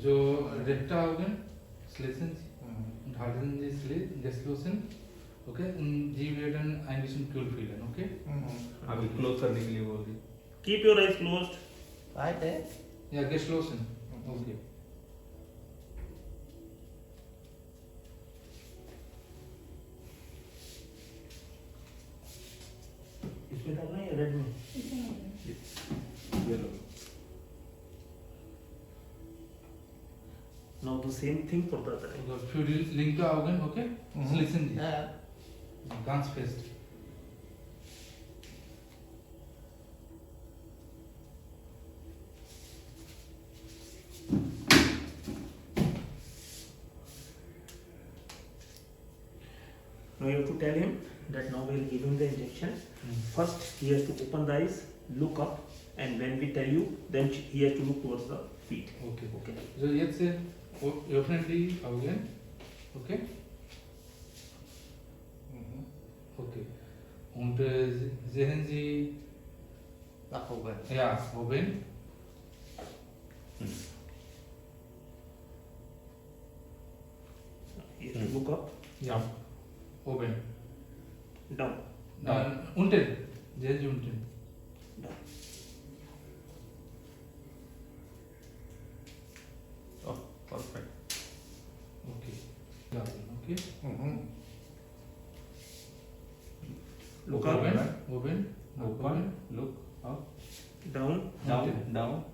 जो रेक्टा organ schließen und halten die geschlossen, okay, und sie werden ein bisschen kühl fühlen, okay? अभी close करने के लिए बोल दी. Keep your eyes closed. Right there. Ja, geschlossen, okay. इसमें डालना है रेड में? Yellow. Now the same thing for the other eye. Also für die linke Augen, okay? Schließen Sie. Yeah. Ganz fest. Now you have to tell him that now we will give him the injection. First he has to open the eyes, look up, and when we tell you, then he has to look towards the feet. Okay. Okay. So jetzt öffnen die Augen, okay? Okay. Und sehen Sie, Nach oben. ja, oben. He has to look up, Ja, oben. down, Unten. Sehen Sie unten. down. Oh, perfect. Okay. Ja, okay. Look up, Oben. Oben. Open, look up, down, down, down,